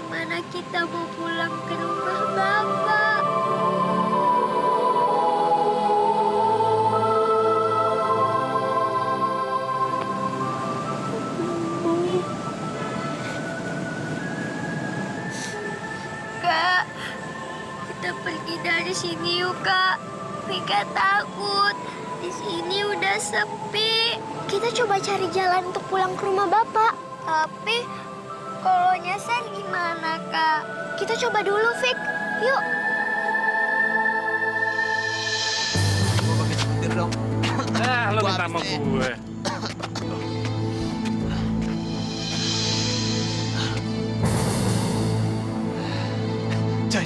Gimana kita mau pulang ke rumah Bapak? Kak, kita pergi dari sini yuk, Kak. Mika takut. Di sini udah sepi. Kita coba cari jalan untuk pulang ke rumah Bapak. Tapi kalau nyasar gimana, Kak? Kita coba dulu, Fik. Yuk. Gua pakai setir dong. Lo Gua minta sama habis nih. gue.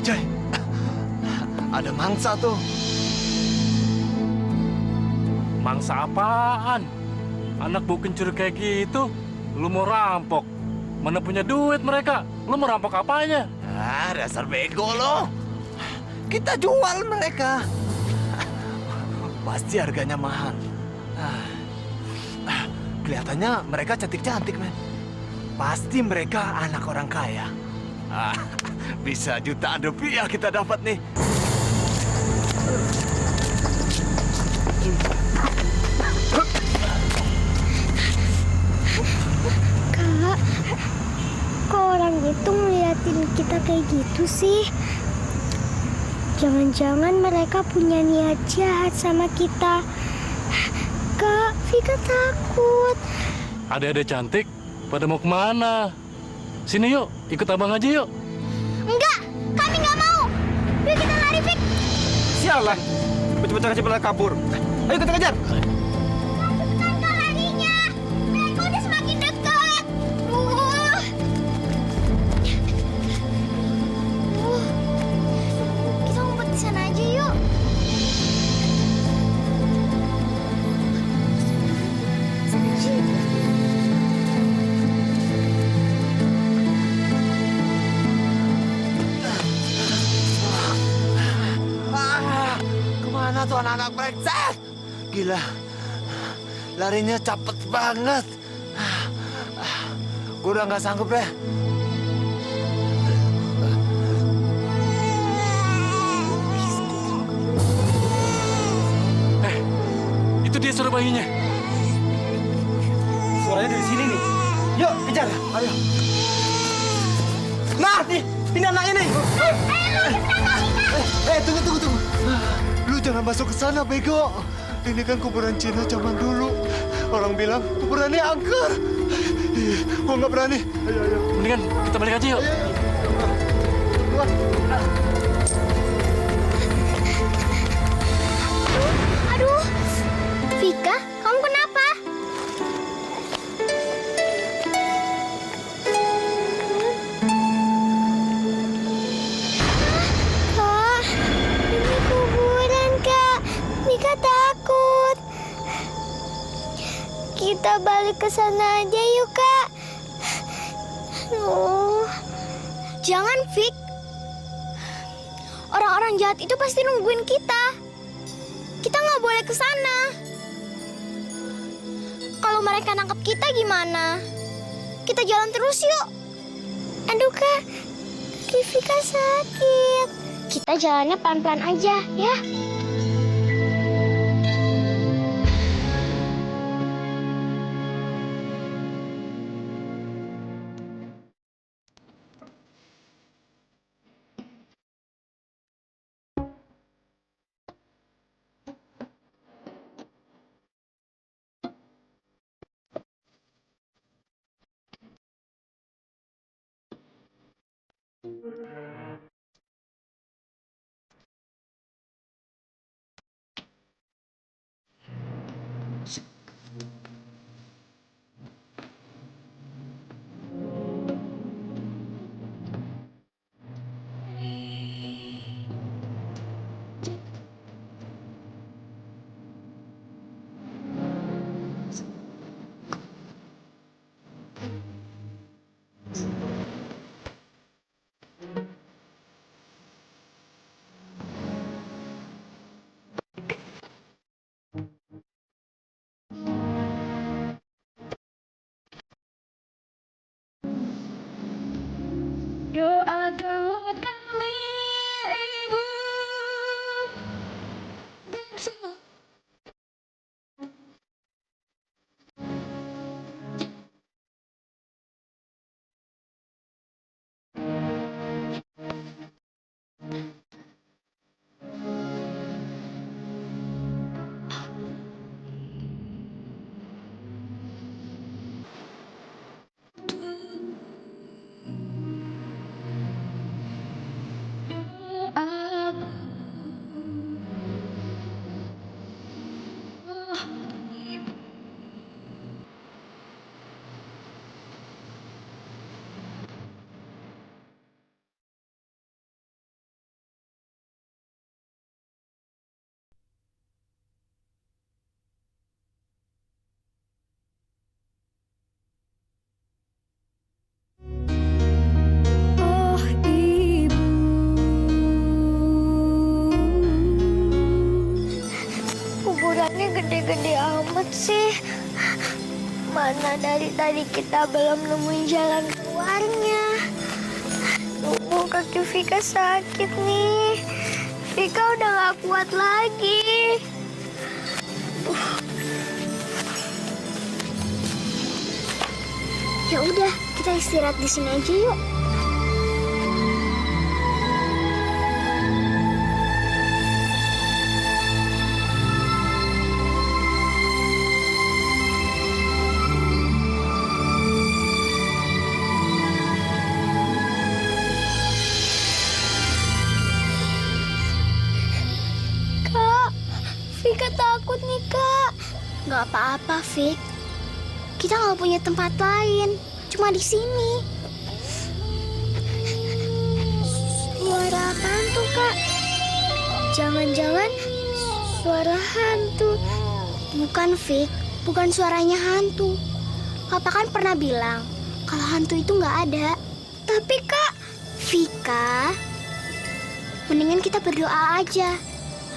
Jai. Ada mangsa tuh. Mangsa apaan? Anak bau kencur kayak gitu. Lu mau rampok. Mana punya duit mereka? Lu mau rampok apanya? Dasar bego lo. Kita jual mereka. Pasti harganya mahal. Kelihatannya mereka cantik-cantik, men. Pasti mereka anak orang kaya. Bisa jutaan rupiah kita dapat nih. Kak, kok orang itu ngeliatin kita kayak gitu sih? Jangan-jangan mereka punya niat jahat sama kita. Kak, Vika takut. Adik-adik cantik, pada mau kemana? Sini yuk, ikut abang aja yuk. Enggak, kami nggak mau. Yuk kita lari, Fik. Sialan, bocah-bocah kecil pada kabur. Ayo kita kejar. Cepetan kak larinya. Mereka udah semakin dekat. Kita ngumpet di sana aja yuk. Sana aja yuk. Kemana tuh anak-anak brengsek? Gila, larinya cepet banget. Gue udah nggak sanggup deh. Itu dia suara bayinya. Suaranya dari sini nih. Yuk, kejar. Ayo. Nah, nih, ini anaknya nih. Tunggu. Lu jangan masuk ke sana, bego. Ini kan kuburan Cina zaman dulu. Orang bilang kuburannya angker. Gua nggak berani. Ayo. Mendingan kita balik aja yuk. Aduh, Vika, kamu kenapa? Kak, ini kuburan, Kak. Vika takut. Kita balik ke sana aja yuk, Kak. Jangan, Fik. Orang-orang jahat itu pasti nungguin kita. Kita nggak boleh ke sana. Kalau mereka nangkap kita gimana? Kita jalan terus yuk. Aduh kak, kaki Vika sakit. Kita jalannya pelan-pelan aja ya. dari tadi kita belum nemuin jalan keluarnya. Tubuh kaki Vika sakit nih. Vika udah gak kuat lagi. Ya udah, kita istirahat di sini aja yuk. Vika takut nih, Kak. Gak apa-apa, Vik. Kita nggak punya tempat lain, cuma di sini. Suara apaan tuh, Kak? Jangan-jangan suara hantu. Bukan, Vik. Bukan suaranya hantu. Papa kan pernah bilang kalau hantu itu nggak ada. Tapi, Kak, Vika, mendingan kita berdoa aja.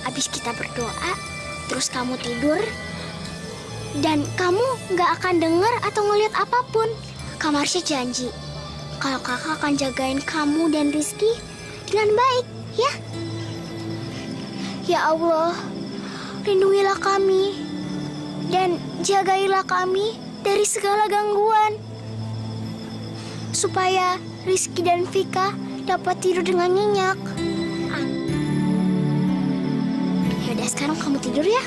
Habis kita berdoa, terus kamu tidur, dan kamu nggak akan dengar atau ngeliat apapun. Kamu harusnya janji kalau kakak akan jagain kamu dan Rizky dengan baik, ya? Ya Allah, lindungilah kami dan jagailah kami dari segala gangguan, supaya Rizky dan Vika dapat tidur dengan nyenyak. Yaudah, sekarang kamu tidur ya.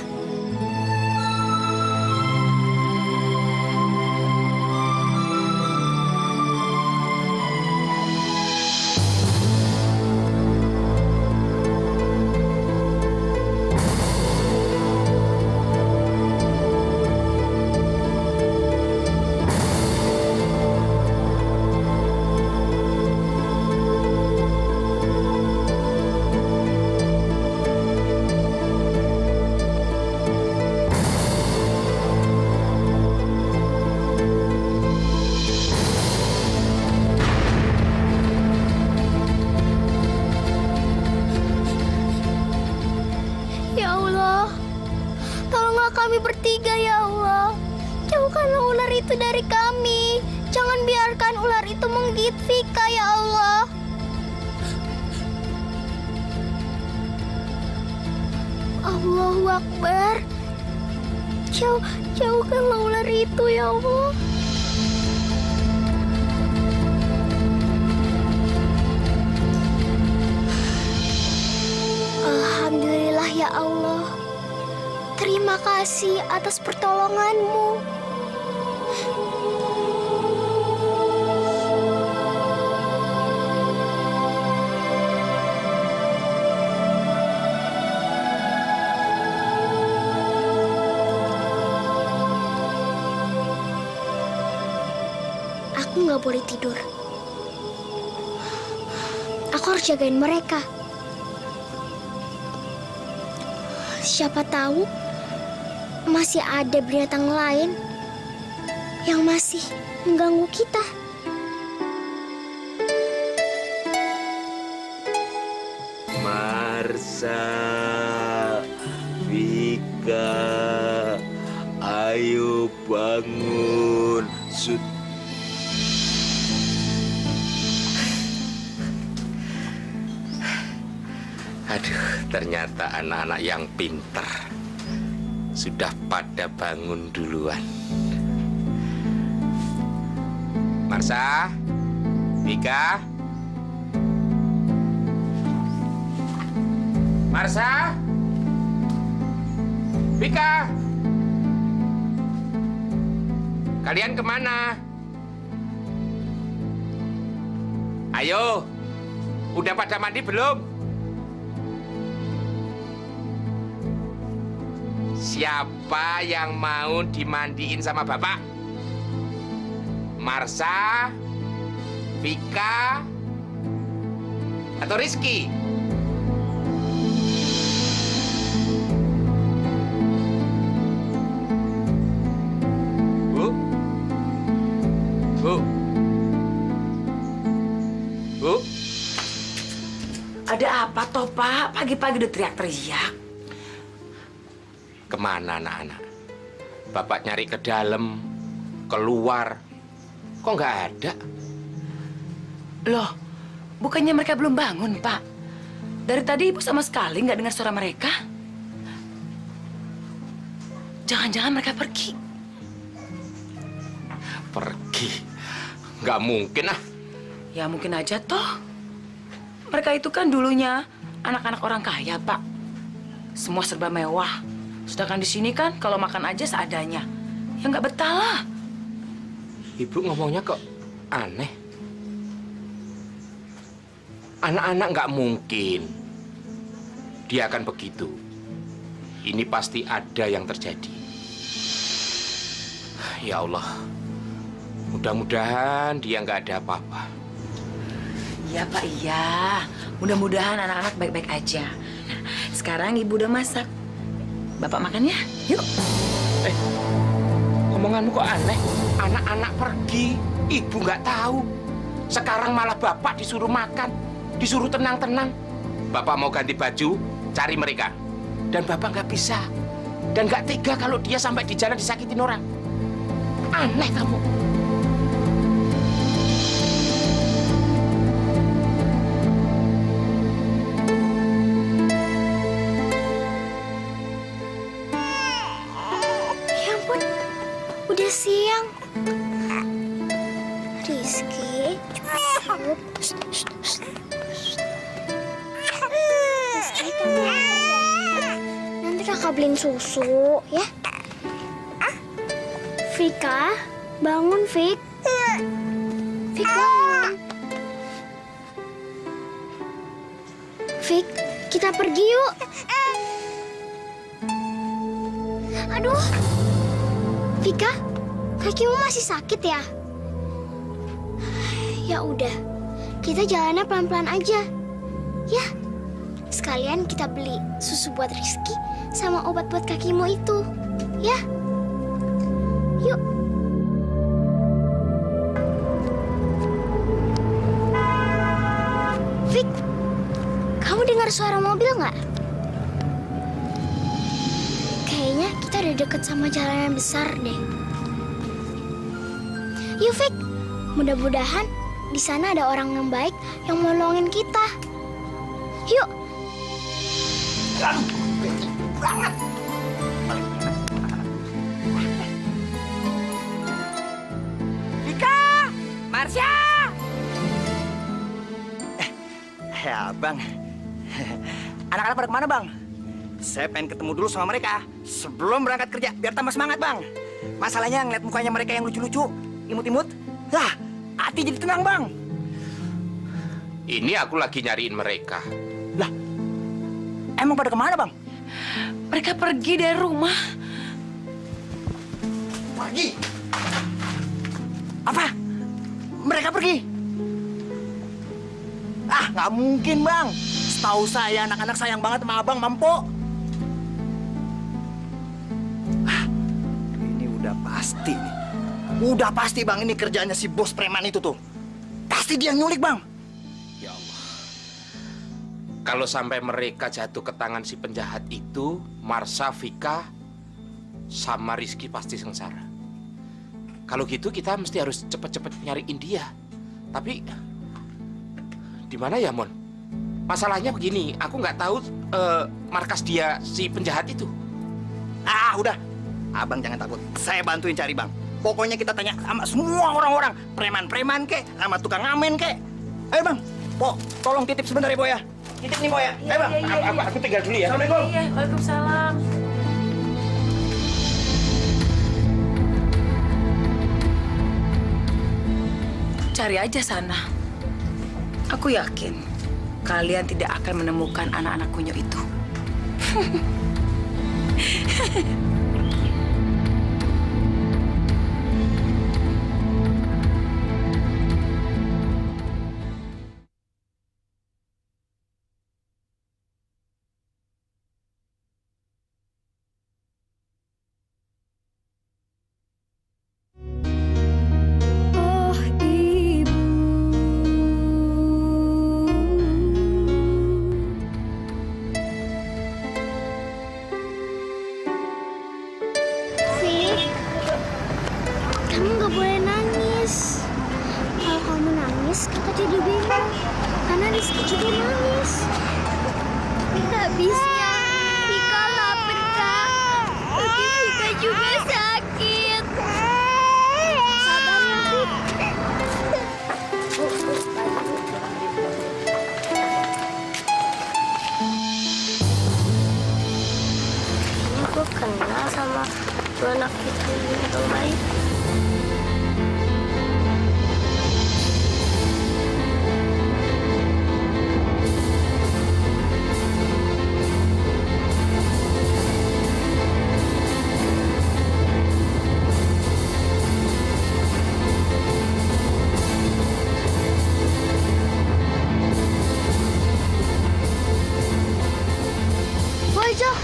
Bertiga ya Allah, jauhkanlah ular itu dari kami. Jangan biarkan ular itu menggigit Vika ya Allah. Allahu Akbar. Jauhkanlah ular itu ya Allah. Alhamdulillah ya Allah. Terima kasih atas pertolonganmu. Aku nggak boleh tidur. Aku harus jagain mereka. Siapa tahu masih ada binatang lain yang masih mengganggu kita. Marsa, Vika, ayo bangun. Aduh, ternyata anak-anak yang pintar sudah pada bangun duluan. Marsa, Vika, Marsa, Vika, kalian kemana? Ayo, udah pada mandi belum? Siapa yang mau dimandiin sama bapak? Marsa, Vika, atau Rizky? Bu? Bu? Bu? Ada apa toh, Pak? Pagi-pagi udah teriak-teriak. Kemana anak-anak? Bapak nyari ke dalam, keluar. Kok nggak ada? Loh, bukannya mereka belum bangun, Pak? Dari tadi Ibu sama sekali nggak dengar suara mereka. Jangan-jangan mereka pergi. Pergi? Nggak mungkin ah. Ya mungkin aja toh. Mereka itu kan dulunya anak-anak orang kaya, Pak. Semua serba mewah. Sedangkan di sini kan kalau makan aja seadanya. Ya nggak betah lah. Ibu ngomongnya kok aneh. Anak-anak nggak mungkin. Dia akan begitu. Ini pasti ada yang terjadi. Ya Allah. Mudah-mudahan dia nggak ada apa-apa. Iya, Pak, iya. Mudah-mudahan anak-anak baik-baik aja. Sekarang Ibu udah masak. Bapak makan ya? Yuk. Omonganmu kok aneh. Anak-anak pergi, ibu nggak tahu. Sekarang malah bapak disuruh makan, disuruh tenang-tenang. Bapak mau ganti baju, cari mereka. Dan bapak nggak bisa. Dan nggak tega kalau dia sampai di jalan disakitin orang. Aneh kamu. Ya ampun, udah siang. Rizky, cukup. Rizky, kamu nanti kakak beliin susu, ya? Vika, bangun, Vik. Vik, bangun. Vik, kita pergi yuk. Aduh, Vika, kakimu masih sakit ya? Ya udah, kita jalannya pelan-pelan aja. Ya, sekalian kita beli susu buat Rizky sama obat buat kakimu itu. Ya, yuk. Vik, kamu dengar suara mobil nggak? Kayaknya kita udah deket sama jalan yang besar deh. Yuk, Fik. Mudah-mudahan di sana ada orang yang baik yang mau nolongin kita. Yuk. Vika! Marsha! Ya, Bang. Anak-anak pada kemana, Bang? Saya pengen ketemu dulu sama mereka sebelum berangkat kerja, biar tambah semangat, Bang. Masalahnya ngeliat mukanya mereka yang lucu-lucu, imut-imut, lah, hati jadi tenang, Bang. Ini aku lagi nyariin mereka. Lah, emang pada kemana, Bang? Mereka pergi dari rumah. Pergi? Apa? Mereka pergi? Ah, nggak mungkin, Bang. Setahu saya, anak-anak sayang banget sama Abang, Mampo. Ah, ini udah pasti nih. Udah pasti, Bang, ini kerjaannya si bos preman itu tuh. Pasti dia yang nyulik, Bang. Ya Allah. Kalau sampai mereka jatuh ke tangan si penjahat itu, Marsha, Vika, sama Rizky pasti sengsara. Kalau gitu kita mesti harus cepet-cepet nyariin dia. Tapi di mana ya, Mon? Masalahnya begini, aku nggak tahu markas dia si penjahat itu. Ah, udah. Abang jangan takut. Saya bantuin cari, Bang. Pokoknya kita tanya sama semua orang-orang. Preman-preman kek, sama tukang ngamen kek. Ayo, Bang. Po, tolong titip sebentar ya, Bo ya. Titip nih, Bo ya. Ayo, Bang. Aku tinggal dulu ya. Assalamualaikum. Iya, waalaikumsalam. Cari aja sana. Aku yakin kalian tidak akan menemukan anak-anak kunyuk itu. Oh, Ibu. Rizky juga nangis. Habisnya Vika lapar, Kak. Kaki Vika juga sakit. Sabar ya, Vik. Ini gue kenal sama dua anak itu yang baik. Wajah.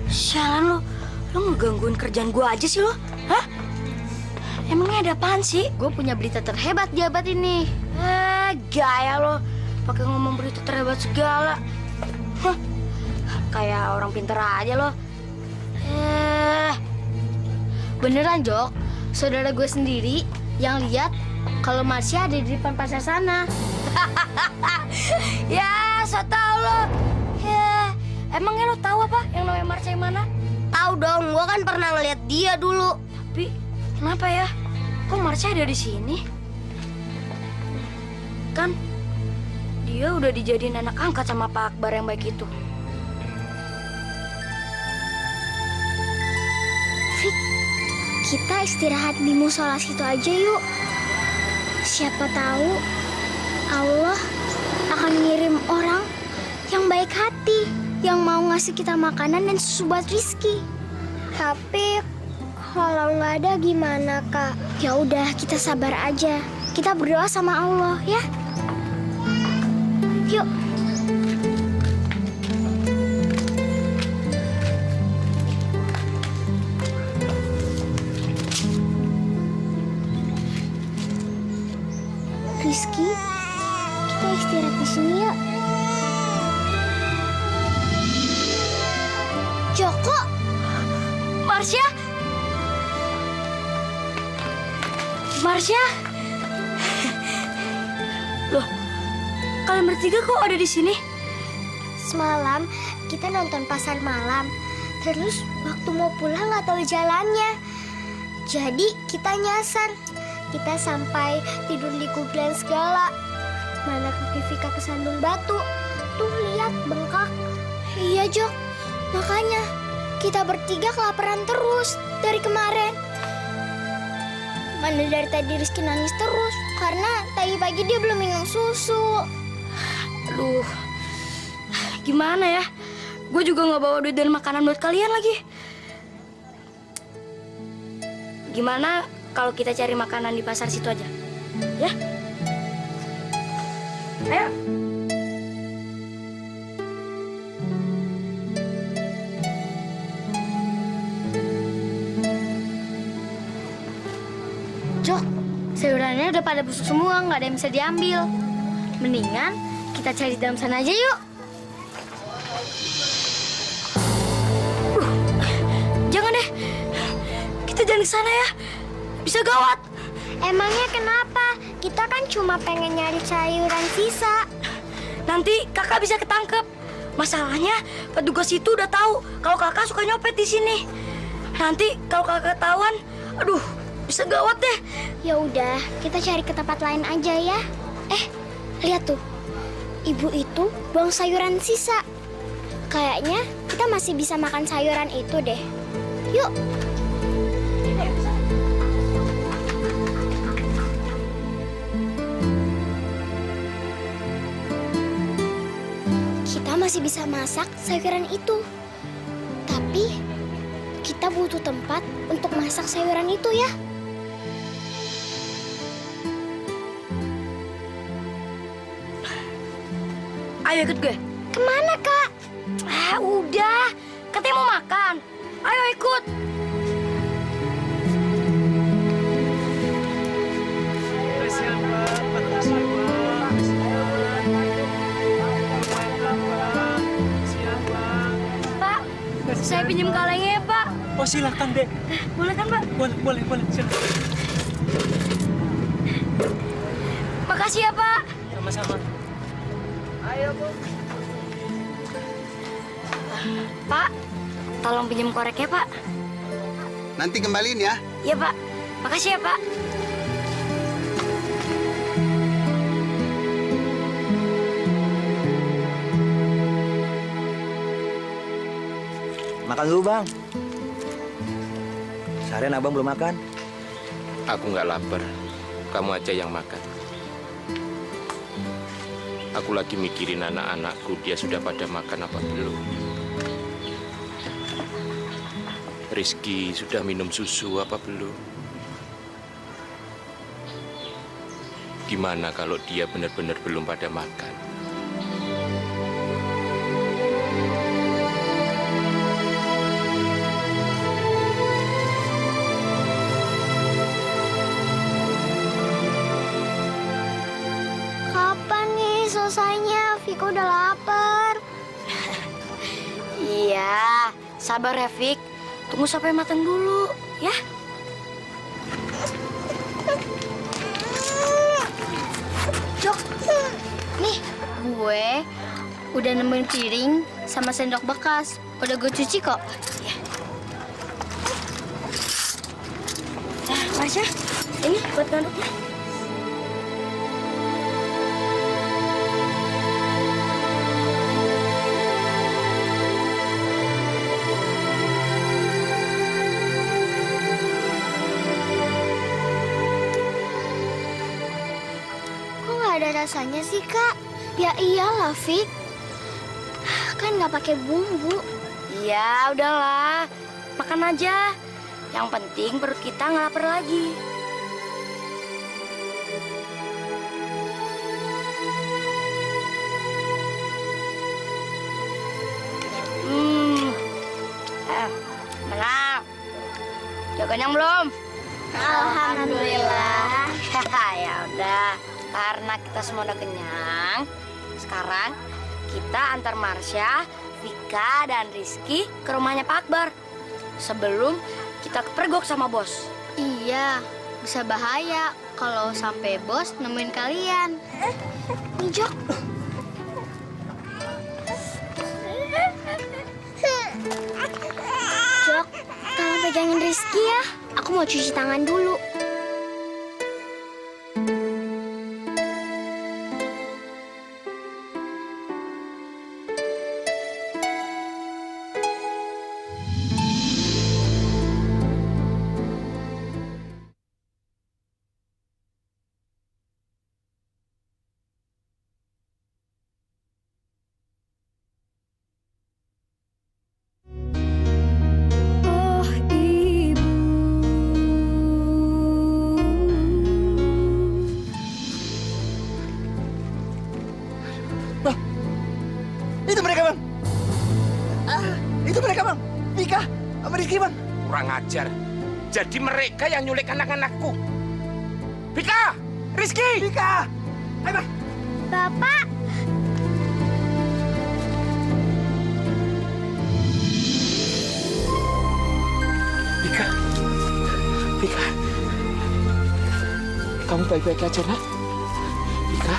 Sialan lo ngegangguin kerjaan gue aja sih lo, hah? Emangnya ada apaan sih? Gue punya berita terhebat di abad ini. Gaya lo, pakai ngomong berita terhebat segala. Hah, kayak orang pinter aja lo. Beneran Jok, saudara gue sendiri yang lihat kalau Marsha ada di depan pasar sana. Ya, so tau lo. Ya, emangnya lo tahu apa yang namanya Marsha yang mana? Tahu dong, gua kan pernah ngeliat dia dulu. Tapi kenapa ya? Kok Marsha ada di sini? Kan dia udah dijadiin anak angkat sama Pak Akbar yang baik itu. Fik, kita istirahat di musola situ aja yuk. Siapa tahu Allah akan ngirim orang yang baik hati, yang mau ngasih kita makanan dan susu buat Rizky. Tapi kalau nggak ada gimana, Kak? Ya udah, kita sabar aja. Kita berdoa sama Allah ya. Yuk. Rizky, kita istirahat di sini ya. Joko, Marsha, loh, kalian bertiga kok ada di sini? Semalam kita nonton pasar malam, terus waktu mau pulang nggak tahu jalannya, jadi kita nyasar. Kita sampai tidur di kuburan segala. Mana kaki Vika kesandung batu. Tuh lihat bengkak. Iya Jok, makanya kita bertiga kelaparan terus dari kemarin. Mana dari tadi Rizky nangis terus karena tadi pagi dia belum minum susu. Aduh, gimana ya? Gue juga nggak bawa duit dan makanan buat kalian lagi. Gimana kalau kita cari makanan di pasar situ aja? Ya? Ayo. Jok, sayurannya udah pada busuk semua, nggak ada yang bisa diambil. Mendingan kita cari di dalam sana aja yuk. Jangan deh, kita jangan ke sana ya. Bisa gawat. Emangnya kenapa? Kita kan cuma pengen nyari sayuran sisa. Nanti kakak bisa ketangkep. Masalahnya petugas itu udah tahu kalau kakak suka nyopet di sini. Nanti kalau kakak ketahuan, aduh, bisa gawat deh. Ya udah, kita cari ke tempat lain aja ya. Lihat tuh. Ibu itu buang sayuran sisa. Kayaknya kita masih bisa makan sayuran itu deh. Yuk. Kita masih bisa masak sayuran itu. Tapi kita butuh tempat untuk masak sayuran itu ya. Ayo ikut gue. Kemana, Kak? Udah. Katanya mau makan. Ayo ikut. Pak, saya pinjam kalengnya ya, Pak. Oh, silakan, Dek. Boleh kan, Pak? Boleh, silakan. Makasih ya, Pak. Sama-sama. Pak, tolong pinjam koreknya, Pak. Nanti kembaliin ya. Iya, Pak. Makasih ya, Pak. Makan dulu, Bang. Seharian abang belum makan. Aku nggak lapar. Kamu aja yang makan. Aku lagi mikirin anak-anakku, dia sudah pada makan apa belum. Rizky sudah minum susu apa belum? Gimana kalau dia benar-benar belum pada makan? Kapan nih selesainya? Vika udah lapar. Iya, sabar ya, Fik. Tunggu sampai matang dulu, ya. Jok, nih gue udah nemuin piring sama sendok bekas. Udah gue cuci kok. Ya. Nah, Marsha, ini buat ngaduknya. Ada rasanya sih, Kak. Ya iyalah, Fik. Kan nggak pakai bumbu. Ya udahlah, makan aja. Yang penting perut kita nggak lapar lagi. Mana? Udah kenyang belum? Alhamdulillah. Ya udah. Karena kita semua udah kenyang, sekarang kita antar Marsha, Vika, dan Rizky ke rumahnya Pak Akbar. Sebelum kita kepergok sama bos. Iya, bisa bahaya kalau sampai bos nemuin kalian. Nih, Jok. Jok, tolong pegangin Rizky ya. Aku mau cuci tangan dulu. Itu mereka, Bang. Itu mereka, Bang. Vika sama Rizky, Bang. Kurang ajar. Jadi mereka yang nyulik anak-anakku. Vika! Rizky! Vika! Ayo, Bang. Bapak. Vika! Vika! Kamu baik-baik aja, nak? Vika?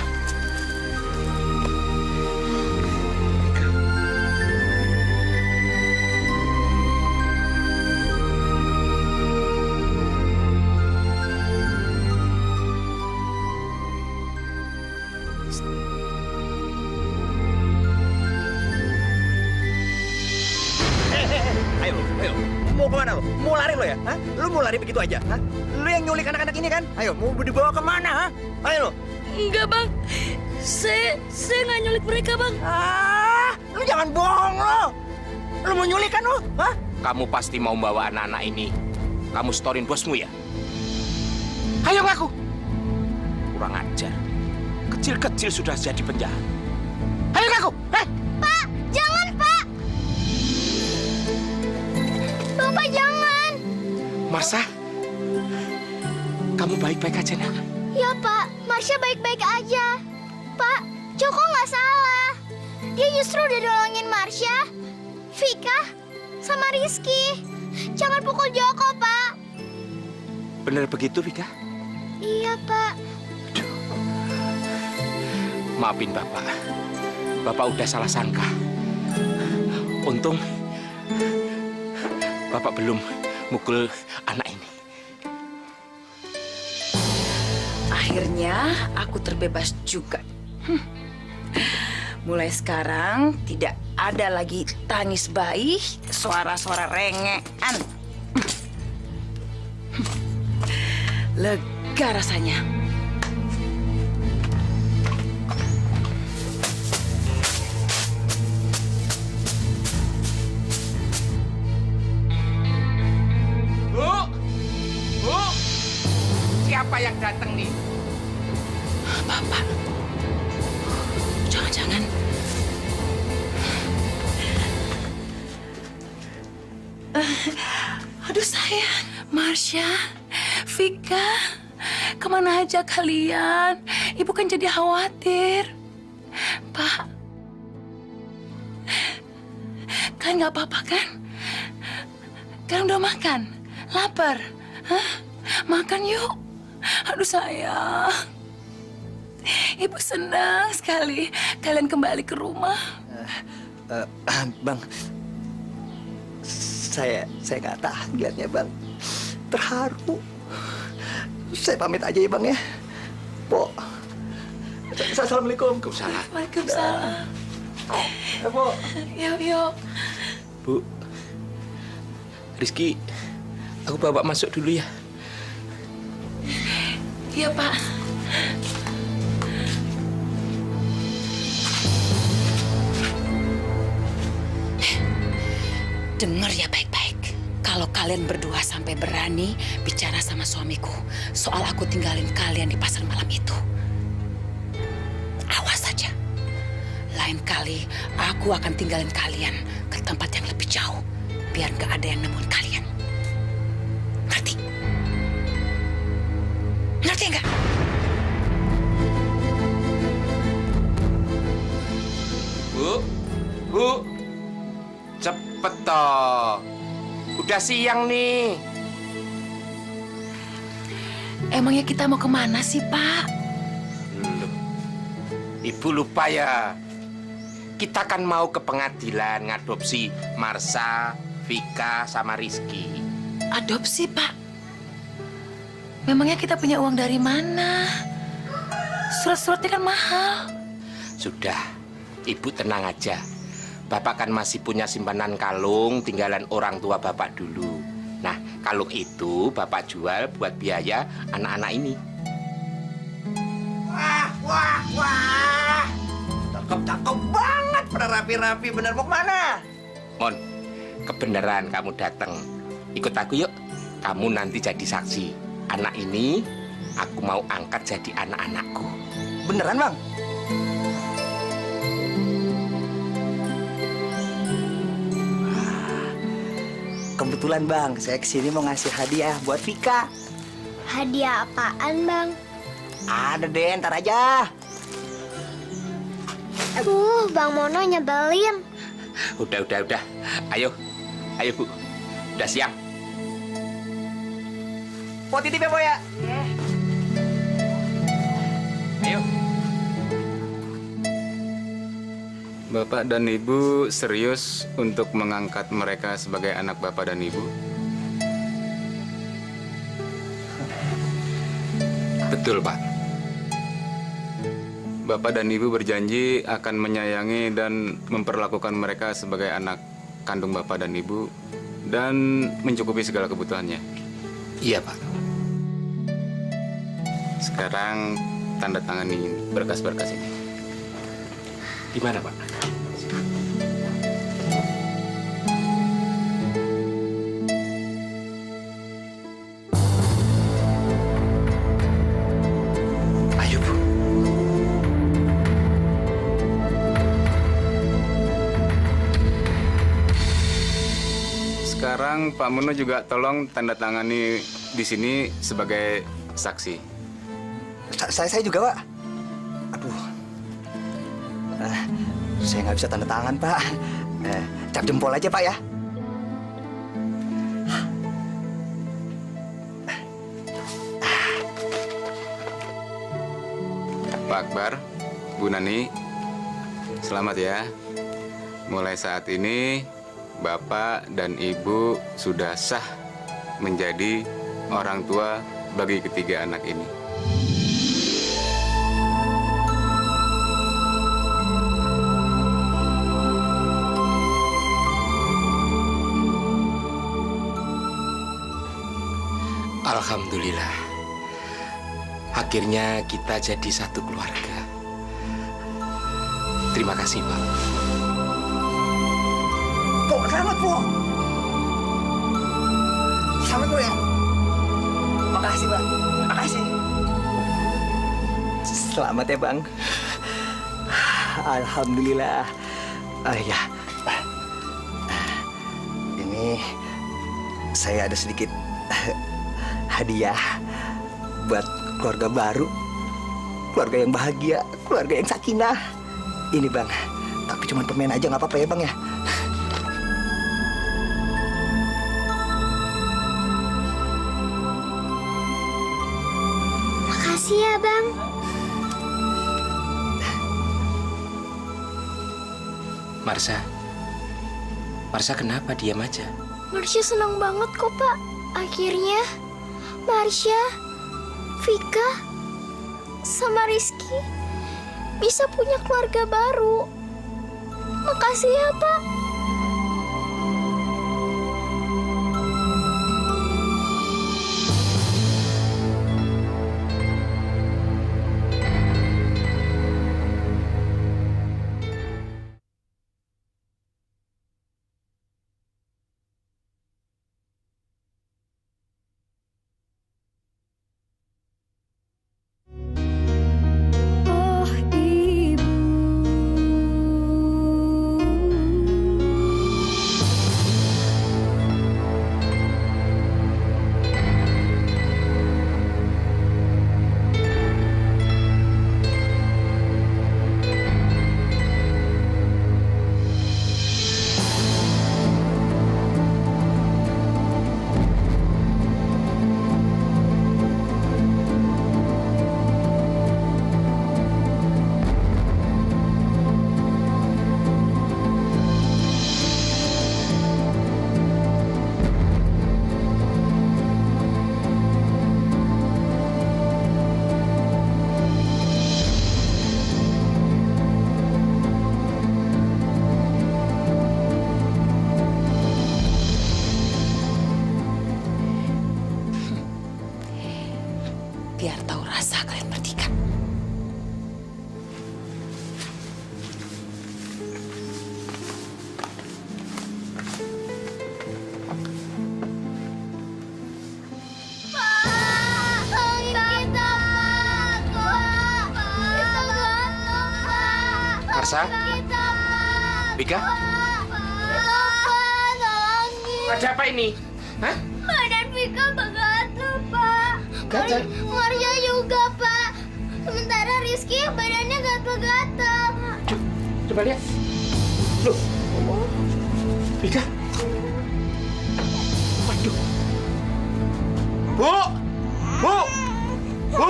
Ayo. Mau kemana lo? Mau lari lo ya? Hah? Lu mau lari begitu aja? Hah? Lu yang nyulik anak-anak ini kan? Ayo, mau dibawa kemana? Hah? Ayo lo. Enggak, Bang. Saya nggak nyulik mereka, Bang. Lu jangan bohong lo. Lu mau nyulik kan lo? Hah? Kamu pasti mau bawa anak-anak ini. Kamu setorin bosmu ya? Ayo ngaku. Kurang ajar. Kecil-kecil sudah jadi penjahat. Ayo ngaku. Pak, jangan, Pak. Bapak jangan. Masa? Kamu baik-baik aja, nak? Ya, Pak. Marsha baik-baik aja. Pak, Joko nggak salah. Dia justru udah nolongin Marsha, Vika, sama Rizky. Jangan pukul Joko, Pak. Bener begitu, Vika? Iya, Pak. Maafin Bapak. Bapak udah salah sangka. Untung Bapak belum mukul anak ini. Akhirnya aku terbebas juga. Mulai sekarang tidak ada lagi tangis bayi, suara-suara rengean. Lega rasanya. Bu, siapa yang datang nih? Bapak, jangan-jangan. Aduh sayang, Marsha, Vika, kemana aja kalian? Ibu kan jadi khawatir. Pak, kalian nggak apa-apa kan? Kalian udah makan? Lapar? Hah? Makan yuk. Aduh sayang. Ibu senang sekali kalian kembali ke rumah. Bang, saya nggak tahan lihatnya, Bang. Terharu. Saya pamit aja ya, Bang ya. Po. Assalamualaikum. Waalaikumsalam. Po. Yuk. Bu, Rizky, aku bawa masuk dulu ya. Iya, Pak. Dengar ya baik-baik. Kalau kalian berdua sampai berani bicara sama suamiku soal aku tinggalin kalian di pasar malam itu, awas saja. Lain kali aku akan tinggalin kalian ke tempat yang lebih jauh biar gak ada yang nemuin kalian. Ngerti? Ngerti nggak? Bu, cepet toh. Udah siang nih. Emangnya kita mau kemana sih, Pak? Loh, Ibu lupa ya. Kita kan mau ke pengadilan ngadopsi Marsha, Vika, sama Rizky. Adopsi, Pak? Memangnya kita punya uang dari mana? Surat-suratnya kan mahal. Sudah, Ibu tenang aja. Bapak kan masih punya simpanan kalung tinggalan orang tua Bapak dulu. Nah, kalung itu Bapak jual buat biaya anak-anak ini. Wah. Cakep banget. Pada rapi-rapi. Bener mau kemana? Mon, kebenaran kamu datang. Ikut aku yuk. Kamu nanti jadi saksi. Anak ini aku mau angkat jadi anak-anakku. Beneran, Bang? Kebetulan, Bang, saya kesini mau ngasih hadiah buat Vika. Hadiah apaan, Bang? Ada deh, ntar aja. Bang Mono nyebelin. Udah. Ayo, Bu. Udah siang. Po titip ya, Po ya? Ayo. Bapak dan Ibu serius untuk mengangkat mereka sebagai anak Bapak dan Ibu? Betul, Pak. Bapak dan Ibu berjanji akan menyayangi dan memperlakukan mereka sebagai anak kandung Bapak dan Ibu dan mencukupi segala kebutuhannya. Iya, Pak. Sekarang tanda tangani berkas-berkas ini. Di mana, Pak? Ayo, Bu. Sekarang Pak Muno juga tolong tanda tangani di sini sebagai saksi. Saya juga, Pak. Aduh. Saya nggak bisa tanda tangan, Pak. Cap jempol aja, Pak ya. Pak Akbar, Bu Nani, selamat ya. Mulai saat ini, Bapak dan Ibu sudah sah menjadi orang tua bagi ketiga anak ini. Alhamdulillah. Akhirnya kita jadi satu keluarga. Terima kasih, Pak. Bu, selamat, Bu. Selamat, Bu ya. Makasih, Bang. Makasih. Selamat ya, Bang. Alhamdulillah. Ya. Ini saya ada sedikit hadiah buat keluarga baru. Keluarga yang bahagia, keluarga yang sakinah. Ini, Bang. Tapi cuma permen aja, nggak apa-apa ya, Bang ya? Makasih ya, Bang. Marsha kenapa diam aja? Marsha senang banget kok, Pak. Akhirnya, Marsha, Vika, sama Rizky bisa punya keluarga baru. Makasih ya, Pak. Oh, Ibu. Biar tahu rasa kalian bertiga. Marsha? Vika? Ada apa ini? Hah? Badan Vika begatal, Pak. Gatal? Marsha juga, Pak. Sementara Rizky badannya gatal-gatal. Coba lihat. Loh. Vika? Waduh. Bu! Bu! Bu!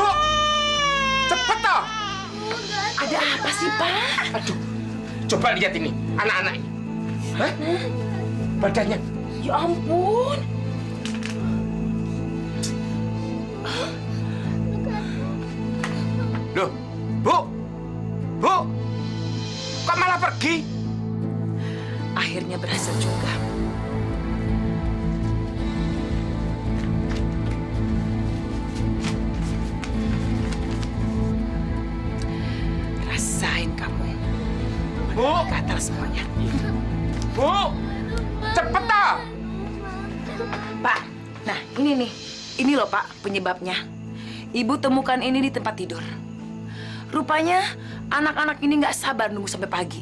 Cepet toh! Ada apa sih, Pak? Aduh. Coba lihat ini, anak-anak ini. Hah? Badannya. Ya ampun. Loh, Bu! Bu! Kok malah pergi? Akhirnya berhasil juga. Rasain kamu. Bu! Gatal semuanya. Bu! Cepet toh! Pak, nah ini nih. Ini loh, Pak, penyebabnya. Ibu temukan ini di tempat tidur. Rupanya anak-anak ini nggak sabar nunggu sampai pagi.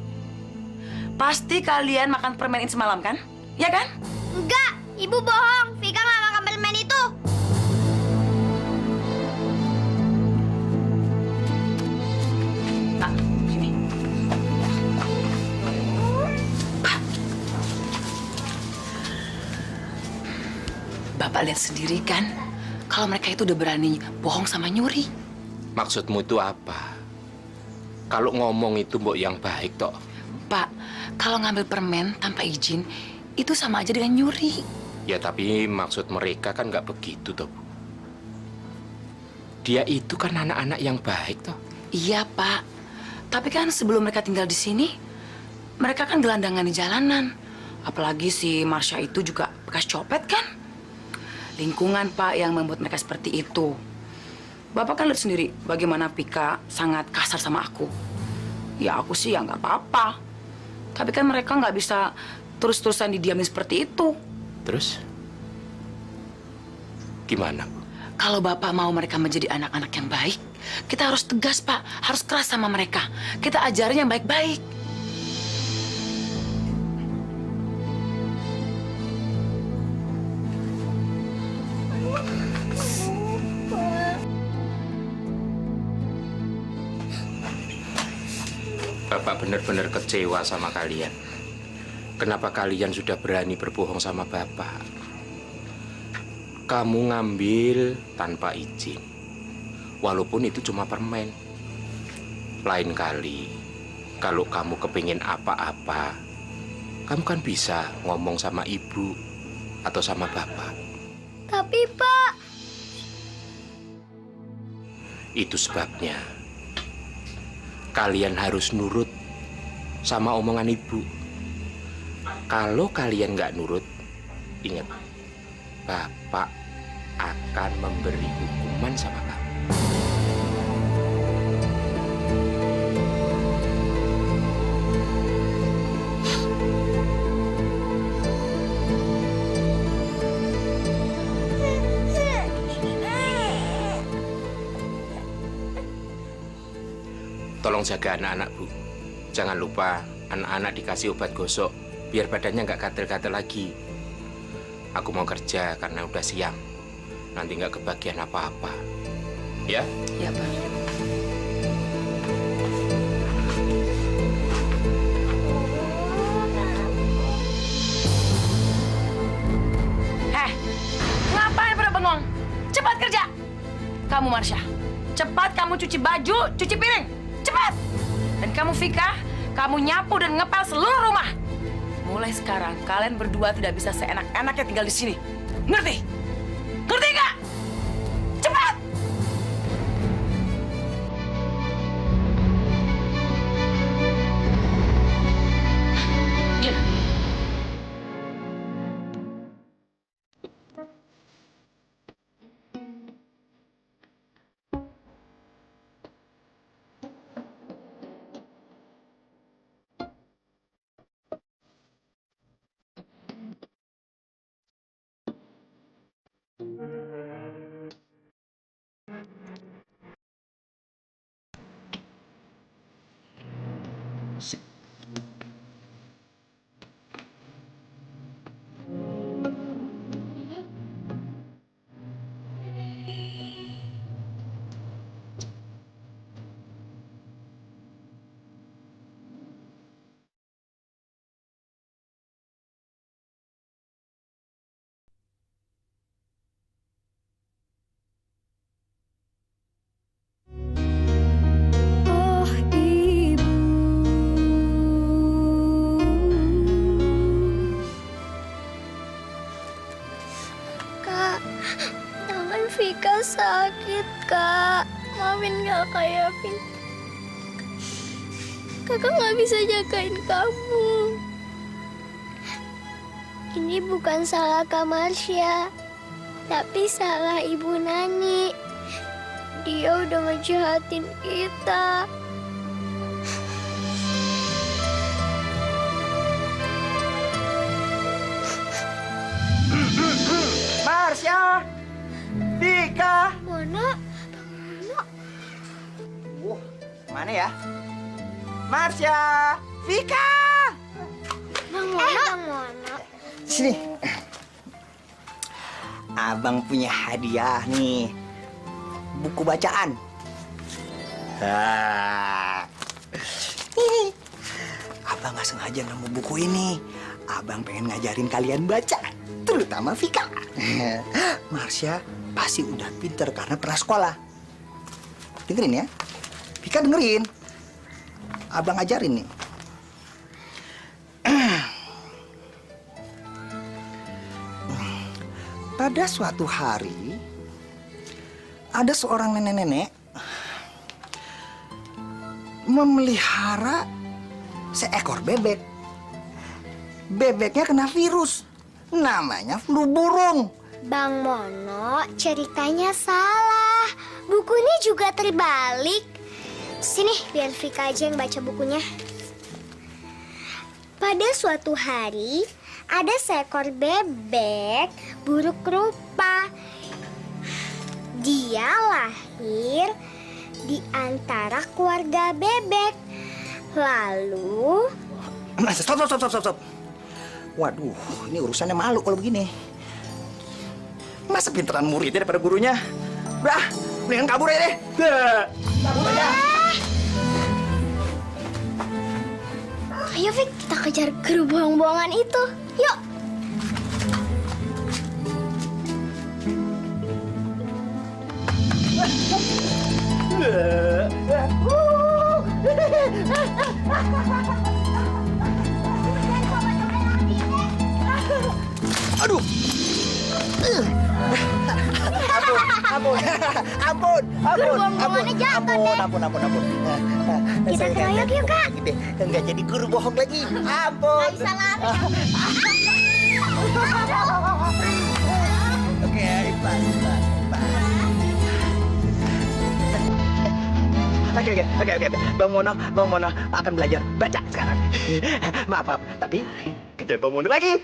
Pasti kalian makan permen ini semalam kan? Ya kan? Enggak, Ibu bohong. Vika nggak makan permen itu. Pak, sini. Pak. Bapak lihat sendiri kan, kalau mereka itu udah berani bohong sama nyuri. Maksudmu itu apa? Kalau ngomong itu mbok yang baik toh. Pak, kalau ngambil permen tanpa izin, itu sama aja dengan nyuri. Ya tapi maksud mereka kan nggak begitu toh, Bu. Dia itu kan anak-anak yang baik toh. Iya, Pak. Tapi kan sebelum mereka tinggal di sini, mereka kan gelandangan di jalanan. Apalagi si Marsha itu juga bekas copet kan? Lingkungan, Pak, yang membuat mereka seperti itu. Bapak kan lihat sendiri bagaimana Vika sangat kasar sama aku. Ya aku sih ya nggak apa-apa. Tapi kan mereka nggak bisa terus-terusan didiamin seperti itu. Terus? Gimana, Bu? Kalau Bapak mau mereka menjadi anak-anak yang baik, kita harus tegas, Pak. Harus keras sama mereka. Kita ajarin yang baik-baik. Bapak benar-benar kecewa sama kalian. Kenapa kalian sudah berani berbohong sama Bapak? Kamu ngambil tanpa izin. Walaupun itu cuma permen. Lain kali, kalau kamu kepingin apa-apa, kamu kan bisa ngomong sama ibu atau sama bapak. Tapi Pak, Itu sebabnya kalian harus nurut sama omongan ibu. Kalau kalian nggak nurut, ingat, bapak akan memberi hukuman sama kamu. Tolong jaga anak-anak, Bu. Jangan lupa anak-anak dikasih obat gosok biar badannya nggak gatel-gatel lagi. Aku mau kerja karena udah siang. Nanti nggak kebagian apa-apa. Ya? Ya, Pak. Ngapain pada bengong? Cepat kerja. Kamu Marsha, cepat kamu cuci baju, cuci piring. Cepat. Dan kamu Vika, kamu nyapu dan ngepel seluruh rumah. Mulai sekarang kalian berdua tidak bisa seenak-enaknya tinggal di sini. Ngerti? Ngerti nggak? Cepat. oh Ibu. Kak, tangan Vika sakit, Kak. Maafin Kakak ya, Vika. Kakak nggak bisa jagain kamu. Ini bukan salah Kak Marsha, tapi salah Ibu Nani. Dia udah ngejahatin kita. Marsha, Vika. Mana? Mana ya? Marsha, Vika. Bang Mona. Sini. Abang punya hadiah nih. Buku bacaan. Ini. Abang nggak sengaja nemu buku ini. Abang pengen ngajarin kalian baca, terutama Vika. Marsha pasti udah pinter karena pernah sekolah. Dengerin ya. Vika dengerin. abang ajarin nih. Pada suatu hari, ada seorang nenek-nenek memelihara seekor bebek. Bebeknya kena virus, namanya flu burung. Bang Mono, ceritanya salah. Bukunya juga terbalik. Sini, biar Vika aja yang baca bukunya. Pada suatu hari, ada seekor bebek buruk rupa. Dia lahir di antara keluarga bebek. Lalu... Stop. Waduh, ini urusannya malu kalau begini. Masa pinteran muridnya daripada gurunya? Udah, mendingan kabur aja deh. Kabur aja. Ayo, Fik, kita kejar guru bohong-bohongan itu. Yuk. Aduh. Ampun. Bohong-bohongannya jatuh deh. Ampun. Kita keroyok yuk, Kak. Enggak jadi guru bohong lagi. Ampun. Bisa lari. Oke, pas. Oke. Bang Mono akan belajar baca sekarang. Maaf, tapi kejar Bang Mono lagi.